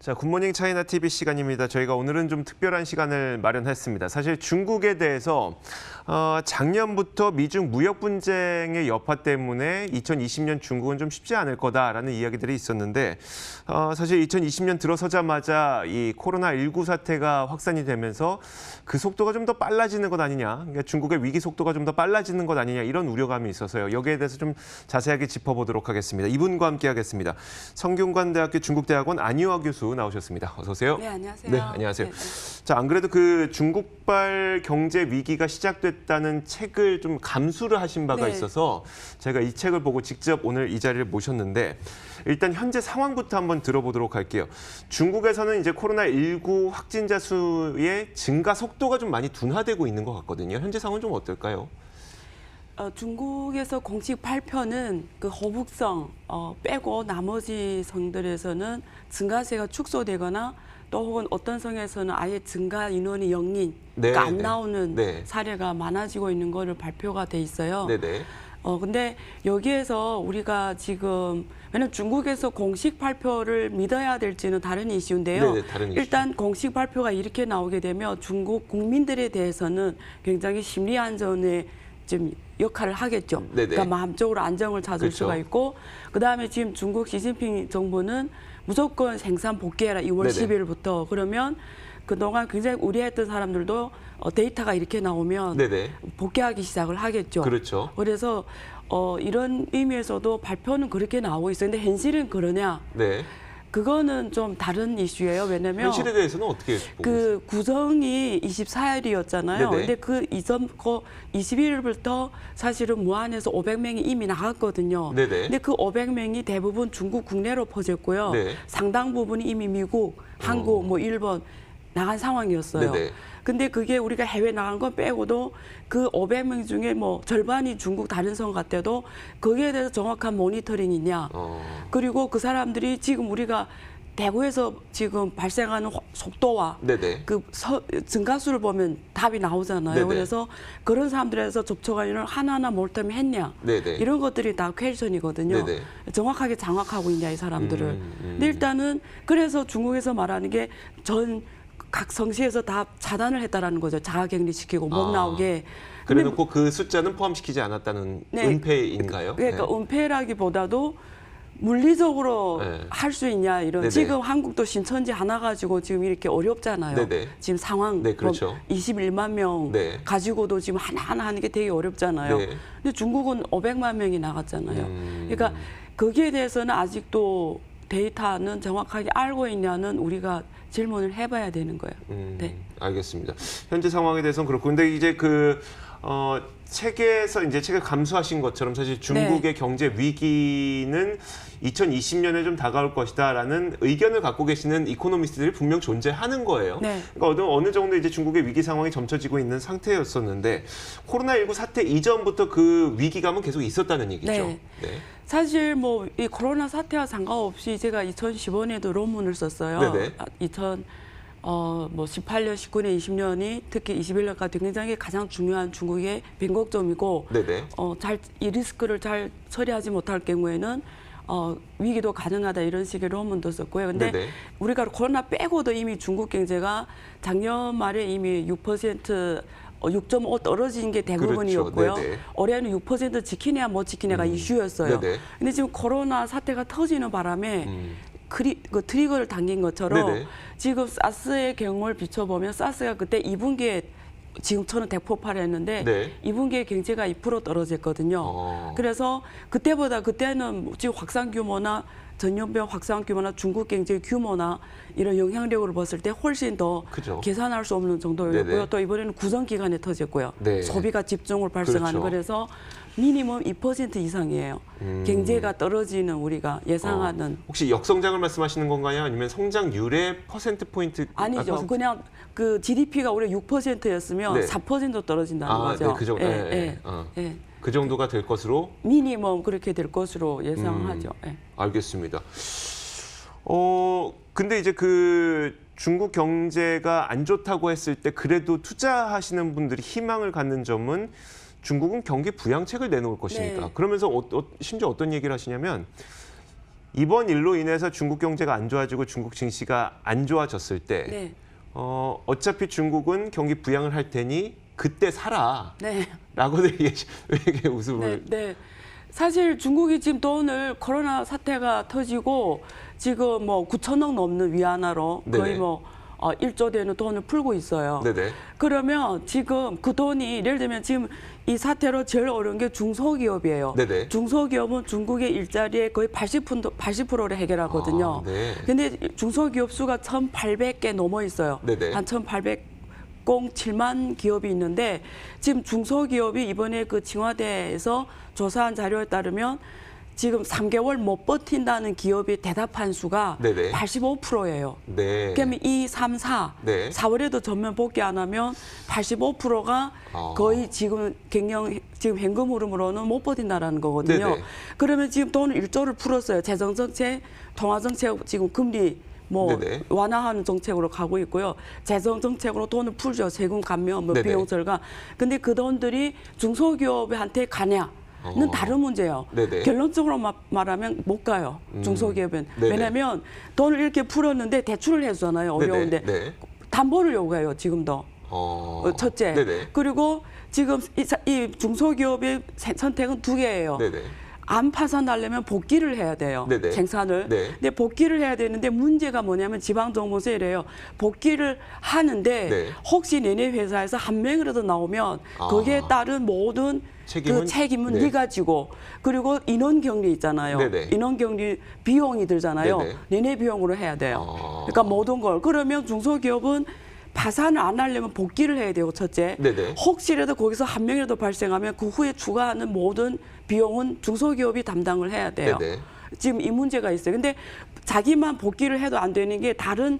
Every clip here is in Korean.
자, 굿모닝 차이나 TV 시간입니다. 저희가 오늘은 좀 특별한 시간을 마련했습니다. 사실 중국에 대해서 작년부터 미중 무역 분쟁의 여파 때문에 2020년 중국은 좀 쉽지 않을 거다라는 이야기들이 있었는데 사실 2020년 들어서자마자 이 코로나19 사태가 확산이 되면서 그 속도가 좀 더 빨라지는 것 아니냐, 그러니까 중국의 위기 속도가 좀 더 빨라지는 것 아니냐 이런 우려감이 있어서요. 여기에 대해서 좀 자세하게 짚어보도록 하겠습니다. 이분과 함께하겠습니다. 성균관대학교 중국대학원 안유아 교수 나오셨습니다. 어서 오세요. 네, 안녕하세요. 네, 안녕하세요. 자, 안 그래도 그 중국발 경제 위기가 시작됐다는 책을 좀 감수를 하신 바가 있어서 제가 이 책을 보고 직접 오늘 이 자리를 모셨는데 일단 현재 상황부터 한번 들어보도록 할게요. 중국에서는 이제 코로나19 확진자 수의 증가 속도가 좀 많이 둔화되고 있는 것 같거든요. 현재 상황은 좀 어떨까요? 중국에서 공식 발표는 그 허북성 빼고 나머지 성들에서는 증가세가 축소되거나 또 혹은 어떤 성에서는 아예 증가 인원이 영린, 그러니까 안 나오는 사례가 많아지고 있는 거를 발표가 돼 있어요. 근데 여기에서 우리가 지금 왜냐면 중국에서 공식 발표를 믿어야 될지는 다른 이슈인데요. 다른 이슈. 일단 공식 발표가 이렇게 나오게 되면 중국 국민들에 대해서는 굉장히 심리 안정에 좀 역할을 하겠죠. 그러니까 마음적으로 안정을 찾을 수가 있고, 그다음에 지금 중국 시진핑 정부는 무조건 생산 복귀해라 2월 10일부터 그러면 그동안 굉장히 우려했던 사람들도 데이터가 이렇게 나오면 복귀하기 시작을 하겠죠. 그래서 이런 의미에서도 발표는 그렇게 나오고 있어요. 근데 현실은 그러냐? 그거는 좀 다른 이슈예요. 왜냐면 현실에 대해서는 어떻게 보고 그 구정이 24일이었잖아요. 근데 그 이전 21일부터 사실은 무안에서 500명이 이미 나갔거든요. 근데 그 500명이 대부분 중국 국내로 퍼졌고요. 상당 부분이 이미 미국, 한국, 뭐 일본 나간 상황이었어요. 근데 그게 우리가 해외 나간 건 빼고도 그 500명 중에 뭐 절반이 중국 다른 성 같아도 거기에 대해서 정확한 모니터링이 있냐. 그리고 그 사람들이 지금 우리가 대구에서 지금 발생하는 속도와 그 증가수를 보면 답이 나오잖아요. 그래서 그런 사람들에서 접촉하는 하나하나 몰터미 했냐. 이런 것들이 다 퀘스천이거든요. 정확하게 장악하고 있냐, 이 사람들을. 근데 일단은 그래서 중국에서 말하는 게 각 성시에서 다 차단을 했다라는 거죠. 자가격리시키고 못 나오게. 그래놓고 그 숫자는 포함시키지 않았다는 은폐인가요? 그러니까 은폐라기보다도 물리적으로 할 수 있냐 이런. 지금 한국도 신천지 하나 가지고 지금 이렇게 어렵잖아요. 지금 상황 21만 명 가지고도 지금 하나하나 하는 게 되게 어렵잖아요. 근데 중국은 500만 명이 나갔잖아요. 그러니까 거기에 대해서는 아직도 데이터는 정확하게 알고 있냐는 우리가 질문을 해봐야 되는 거예요. 알겠습니다. 현재 상황에 대해서는 그렇고, 근데 이제 책에서 이제 책을 감수하신 것처럼 사실 중국의 경제 위기는 2020년에 좀 다가올 것이다라는 의견을 갖고 계시는 이코노미스트들이 분명 존재하는 거예요. 그러니까 어느 정도 이제 중국의 위기 상황이 점쳐지고 있는 상태였었는데 코로나19 사태 이전부터 그 위기감은 계속 있었다는 얘기죠. 사실 뭐 이 코로나 사태와 상관없이 제가 2015년에도 논문을 썼어요. 18년, 19년, 20년이 특히 21년까지 굉장히 가장 중요한 중국의 변곡점이고 이 리스크를 잘 처리하지 못할 경우에는 위기도 가능하다 이런 식의 논문도 썼고요. 근데 우리가 코로나 빼고도 이미 중국 경제가 작년 말에 이미 6.5 떨어진 게 대부분이었고요. 올해는 6% 지키냐 못 지키냐가 이슈였어요. 근데 지금 코로나 사태가 터지는 바람에 그 트리거를 당긴 것처럼 지금 사스의 경우를 비춰보면 사스가 그때 2분기에 지금처럼 대폭발을 했는데 2분기에 경제가 2% 떨어졌거든요. 그래서 그때는 지금 확산 규모나 전염병 확산 규모나 중국 경제 규모나 이런 영향력으로 봤을 때 훨씬 더 계산할 수 없는 정도였고요. 또 이번에는 구정 기간에 터졌고요. 소비가 집중을 발생하는 그래서 미니멈 2% 이상이에요. 경제가 떨어지는 우리가 예상하는. 혹시 역성장을 말씀하시는 건가요? 아니면 성장률의 퍼센트? 아니죠. 그냥 그 GDP가 올해 6%였으면 4% 떨어진다는 거죠. 그 정도가 될 것으로? 미니멈 그렇게 될 것으로 예상하죠. 알겠습니다. 근데 이제 중국 경제가 안 좋다고 했을 때 그래도 투자하시는 분들이 희망을 갖는 점은 중국은 경기 부양책을 내놓을 것이니까. 그러면서 심지어 어떤 얘기를 하시냐면 이번 일로 인해서 중국 경제가 안 좋아지고 중국 증시가 안 좋아졌을 때 네. 어차피 중국은 경기 부양을 할 테니 그때 사라. 네. 라고도 왜 이렇게 웃음을. 네, 네. 사실 중국이 지금 돈을 코로나 사태가 터지고 지금 뭐 9천억 넘는 위안화로 거의 네네. 뭐 1조 되는 돈을 풀고 있어요. 네네. 그러면 지금 그 돈이 예를 들면 지금 이 사태로 제일 어려운 게 중소기업이에요. 네네. 중소기업은 중국의 일자리의 거의 80%를 해결하거든요. 아, 네. 근데 중소기업 수가 1,800개 넘어 있어요. 네네. 한 1,807만 기업이 있는데 지금 중소기업이 이번에 그 칭화대에서 조사한 자료에 따르면 지금 3개월 못 버틴다는 기업이 대답한 수가 네네. 85%예요. 네. 그러면 2, 3, 4, 네. 4월에도 전면 복귀 안 하면 85%가 거의 지금 지금 현금 흐름으로는 못 버틴다라는 거거든요. 네네. 그러면 지금 돈을 1조를 풀었어요. 재정정책, 통화정책, 지금 금리 뭐 네네. 완화하는 정책으로 가고 있고요. 재정정책으로 돈을 풀죠. 세금 감면, 뭐 네네. 비용 절감. 근데 그 돈들이 중소기업한테 가냐? 는 다른 문제예요. 네네. 결론적으로 말하면 못 가요. 중소기업은. 네네. 왜냐하면 돈을 이렇게 풀었는데 대출을 해주잖아요. 어려운데. 네네. 네. 담보를 요구해요. 지금도. 첫째. 네네. 그리고 지금 이 중소기업의 선택은 두 개예요. 네네. 안 파산하려면 복귀를 해야 돼요. 네네. 생산을. 네. 근데 복귀를 해야 되는데 문제가 뭐냐면 지방정부에서 이래요. 복귀를 하는데 네. 혹시 내내 회사에서 한 명이라도 나오면 거기에 따른 모든 책임은? 그 책임은 네. 네가 지고 그리고 인원격리 있잖아요. 네네. 인원격리 비용이 들잖아요. 네네. 내내 비용으로 해야 돼요. 그러니까 모든 걸. 그러면 중소기업은 파산을 안 하려면 복귀를 해야 되고 첫째. 네네. 혹시라도 거기서 한 명이라도 발생하면 그 후에 추가하는 모든 비용은 중소기업이 담당을 해야 돼요. 네네. 지금 이 문제가 있어요. 근데 자기만 복귀를 해도 안 되는 게 다른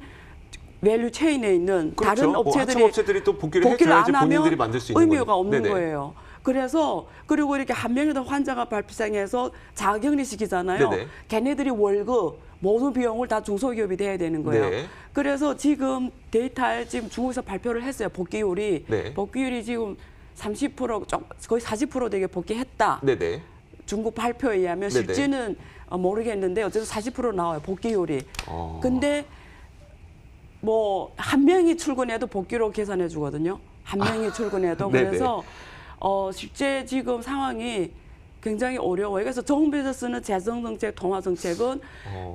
밸류 체인에 있는 그렇죠. 다른 업체들이 하청업체들이 또 복귀를 해줘야지 본인들이 만들 수 있는 의미가 거니까. 없는 네네. 거예요. 그래서 그리고 이렇게 한 명이라도 환자가 발생해서 자가격리 시키잖아요. 네네. 걔네들이 월급 모든 비용을 다 중소기업이 돼야 되는 거예요. 네. 그래서 지금 데이터에 지금 중국에서 발표를 했어요. 복귀율이. 네. 복귀율이 지금 30% 거의 40% 되게 복귀했다. 네네. 중국 발표에 의하면 네네. 실제는 모르겠는데 어쨌든 40% 나와요. 복귀율이. 근데 뭐 한 명이 출근해도 복귀로 계산해 주거든요. 한 명이 출근해도. 네네. 그래서 실제 지금 상황이 굉장히 어려워요. 그래서 정부에서 쓰는 재정정책, 통화정책은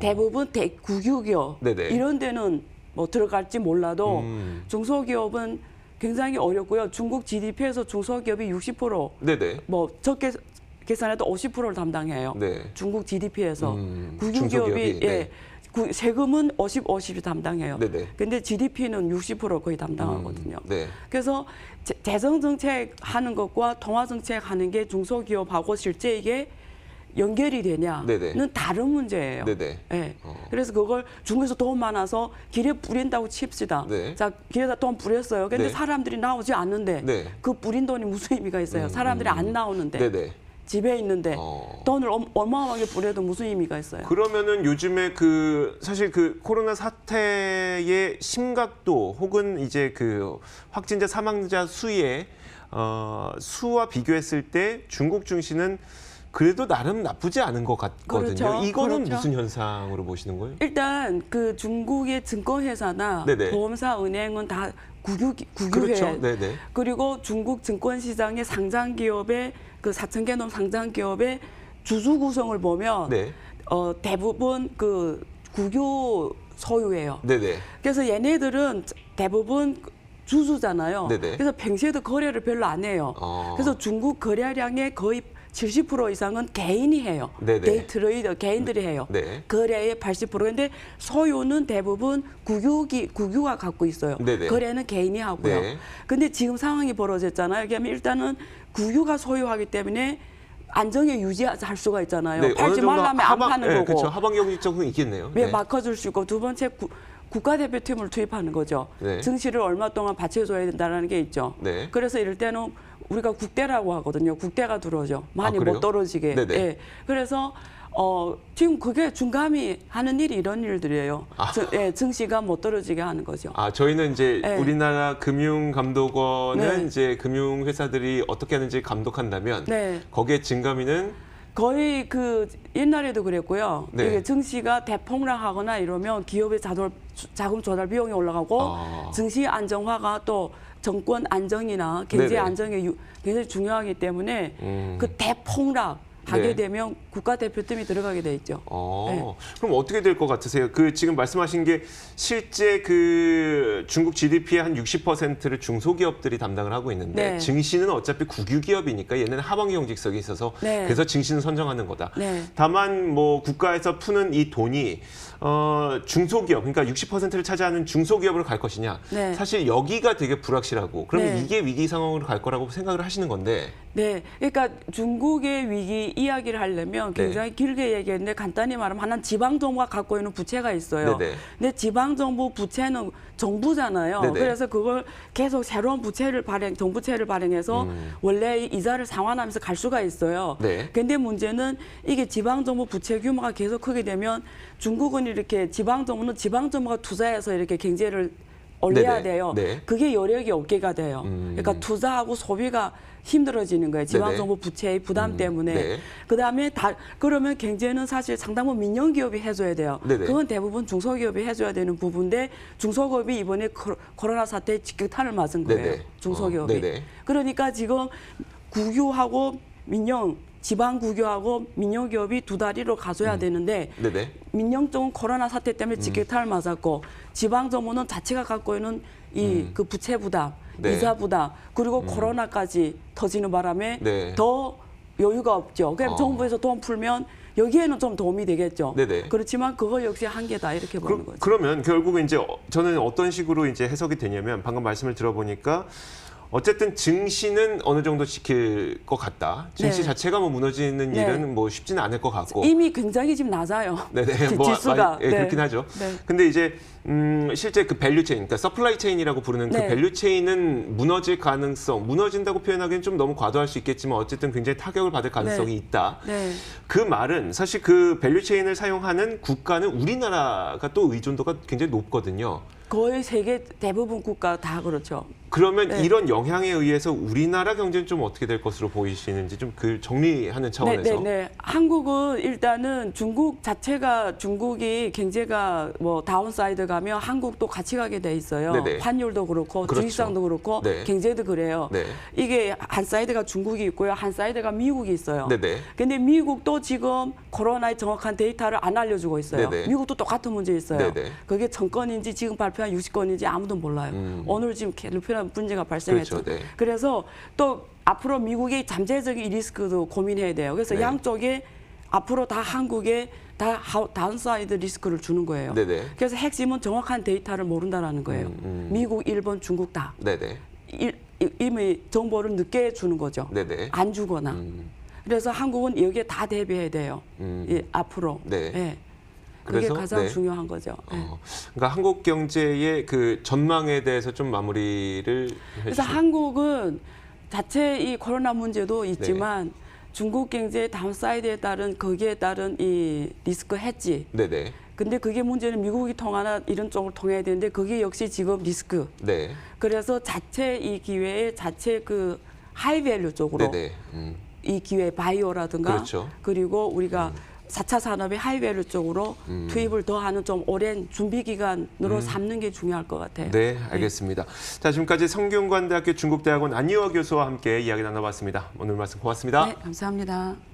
대부분 국유기업 네네. 이런 데는 뭐 들어갈지 몰라도 중소기업은 굉장히 어렵고요. 중국 GDP에서 중소기업이 60% 네네. 뭐 적게 계산해도 50%를 담당해요. 네. 중국 GDP에서 국유기업이 중소기업이, 예. 네. 세금은 50이 담당해요. 네네. 근데 GDP는 60% 거의 담당하거든요. 네. 그래서 재정 정책 하는 것과 통화 정책 하는 게 중소기업하고 실제 이게 연결이 되냐는 네네. 다른 문제예요. 네네. 예. 그래서 그걸 중국에서 돈 많아서 길에 뿌린다고 칩시다. 네. 자, 길에다 돈 뿌렸어요. 근데 네. 사람들이 나오지 않는데 네. 그 뿌린 돈이 무슨 의미가 있어요? 사람들이 안 나오는데. 네네. 집에 있는데 돈을 어마어마하게 뿌려도 무슨 의미가 있어요? 그러면은 요즘에 사실 코로나 사태의 심각도 혹은 이제 확진자 사망자 수의 수와 비교했을 때 중국 증시는 그래도 나름 나쁘지 않은 것 같거든요. 그렇죠. 이거는 그렇죠. 무슨 현상으로 보시는 거예요? 일단 그 중국의 증권회사나 네네. 보험사, 은행은 다 국유회. 그렇죠. 네네. 그리고 중국 증권시장의 상장기업의 4,000개 넘는 상장기업의 주주 구성을 보면 네. 대부분 국유 소유예요. 네네. 그래서 얘네들은 대부분 주주잖아요. 네네. 그래서 평소에도 거래를 별로 안 해요. 그래서 중국 거래량의 거의 70% 이상은 개인이 해요. 네네. 데이트레이더 개인들이 해요. 네. 거래의 80%. 근데 소유는 대부분 국유가 갖고 있어요. 네네. 거래는 개인이 하고요. 네. 근데 지금 상황이 벌어졌잖아요. 그러면 일단은 국유가 소유하기 때문에 안정에 유지할 수가 있잖아요. 네, 팔지 말라면 안 파는 거고. 그렇죠. 하방 경직적은 있겠네요. 왜 네. 바꿔줄 수 있고 두 번째 국가대표팀을 투입하는 거죠. 네. 증시를 얼마 동안 받쳐줘야 된다는 게 있죠. 네. 그래서 이럴 때는 우리가 국대라고 하거든요. 국대가 들어오죠. 많이 그래요? 못 떨어지게. 네네. 예. 그래서 지금 그게 중감이 하는 일이 이런 일들이에요. 증시가 못 떨어지게 하는 거죠. 저희는 이제 네. 우리나라 금융감독원은 네. 이제 금융회사들이 어떻게 하는지 감독한다면 네. 거기에 증감위는 거의 그 옛날에도 그랬고요. 네. 이게 증시가 대폭락하거나 이러면 기업의 자금 조달 비용이 올라가고 증시 안정화가 또 정권 안정이나 경제 네네. 안정에 굉장히 중요하기 때문에 그 대폭락 하게 네. 되면 국가대표팀이 들어가게 돼 있죠. 네. 그럼 어떻게 될 것 같으세요? 그 지금 말씀하신 게 실제 그 중국 GDP의 한 60%를 중소기업들이 담당을 하고 있는데 네. 증시는 어차피 국유기업이니까 얘네는 하방의 경직성이 있어서 네. 그래서 증시는 선정하는 거다. 네. 다만 뭐 국가에서 푸는 이 돈이 중소기업, 그러니까 60%를 차지하는 중소기업으로 갈 것이냐. 네. 사실 여기가 되게 불확실하고 그러면 네. 이게 위기 상황으로 갈 거라고 생각을 하시는 건데. 네, 그러니까 중국의 위기 이야기를 하려면 굉장히 길게 얘기했는데 간단히 말하면 하나는 지방 정부가 갖고 있는 부채가 있어요. 네네. 근데 지방 정부 부채는 정부잖아요. 네네. 그래서 그걸 계속 새로운 정부채를 발행해서 원래 이자를 상환하면서 갈 수가 있어요. 네. 근데 문제는 이게 지방 정부 부채 규모가 계속 크게 되면 중국은 이렇게 지방 정부는 지방 정부가 투자해서 이렇게 경제를 올려야 네네. 돼요. 네. 그게 여력이 없게가 돼요. 그러니까 투자하고 소비가 힘들어지는 거예요. 지방정부 부채의 부담 때문에. 네. 그다음에 그러면 경제는 사실 상당 부분 민영기업이 해줘야 돼요. 네네. 그건 대부분 중소기업이 해줘야 되는 부분인데 중소기업이 이번에 코로나 사태에 직격탄을 맞은 거예요. 네네. 중소기업이. 네네. 그러니까 지금 국유하고 지방 국유하고 민영기업이 두 다리로 가져야 되는데 네네. 민영 쪽은 코로나 사태 때문에 직격탄을 맞았고 지방 정부는 자체가 갖고 있는 그 부채 부담, 네. 이자 부담, 그리고 코로나까지 터지는 바람에 네. 더 여유가 없죠. 그럼 정부에서 돈 풀면 여기에는 좀 도움이 되겠죠. 네네. 그렇지만 그거 역시 한계다 이렇게 보는 거죠. 그러면 결국은 이제 저는 어떤 식으로 이제 해석이 되냐면 방금 말씀을 들어보니까 어쨌든 증시는 어느 정도 지킬 것 같다. 증시 네. 자체가 뭐 무너지는 네. 일은 뭐 쉽지는 않을 것 같고. 이미 굉장히 지금 낮아요. 네네. 지수가. 예, 그렇긴 하죠. 네. 근데 이제 실제 그 밸류 체인, 그러니까 서플라이 체인이라고 부르는 그 네. 밸류 체인은 무너질 가능성, 무너진다고 표현하기는 좀 너무 과도할 수 있겠지만 어쨌든 굉장히 타격을 받을 가능성이 있다. 네. 그 말은 사실 그 밸류 체인을 사용하는 국가는 우리나라가 또 의존도가 굉장히 높거든요. 거의 세계 대부분 국가 다 그렇죠. 그러면 네. 이런 영향에 의해서 우리나라 경제는 좀 어떻게 될 것으로 보이시는지 좀 그 정리하는 차원에서. 네. 한국은 일단은 중국이 경제가 뭐 다운사이드 가면 한국도 같이 가게 돼 있어요. 네네. 환율도 그렇고 그렇죠. 주식시장도 그렇고 네. 경제도 그래요. 네. 이게 한 사이드가 중국이 있고요. 한 사이드가 미국이 있어요. 네네. 근데 미국도 지금 코로나의 정확한 데이터를 안 알려주고 있어요. 네네. 미국도 똑같은 문제 있어요. 네네. 그게 1000건인지 지금 발표한 60건인지 아무도 몰라요. 오늘 지금 캘리포니아 문제가 발생했죠. 그렇죠. 네. 그래서 또 앞으로 미국의 잠재적인 리스크도 고민해야 돼요. 그래서 네. 양쪽에 앞으로 다 한국에 다 다운사이드 리스크를 주는 거예요. 네네. 그래서 핵심은 정확한 데이터를 모른다라는 거예요. 미국, 일본, 중국 다. 네네. 이미 정보를 늦게 주는 거죠. 네네. 안 주거나. 그래서 한국은 여기에 다 대비해야 돼요. 예, 앞으로. 네. 예. 그게 그래서, 가장 네. 중요한 거죠. 예. 그러니까 한국 경제의 그 전망에 대해서 좀 마무리를 그래서 해주시면. 한국은 자체 이 코로나 문제도 있지만 중국 경제의 다운사이드에 따른 거기에 따른 이 리스크 해지. 네네. 근데 그게 문제는 미국이 통하나 이런 쪽으로 통해야 되는데 그게 역시 지금 리스크. 네. 그래서 자체 이 기회에 자체 그 하이밸류 쪽으로 네네. 이 기회 바이오라든가 그렇죠. 그리고 우리가 4차 산업의 하이밸류 쪽으로 투입을 더하는 좀 오랜 준비 기간으로 삼는 게 중요할 것 같아요. 네, 알겠습니다. 자, 지금까지 성균관대학교 중국대학원 안유아 교수와 함께 이야기 나눠봤습니다. 오늘 말씀 고맙습니다. 네, 감사합니다.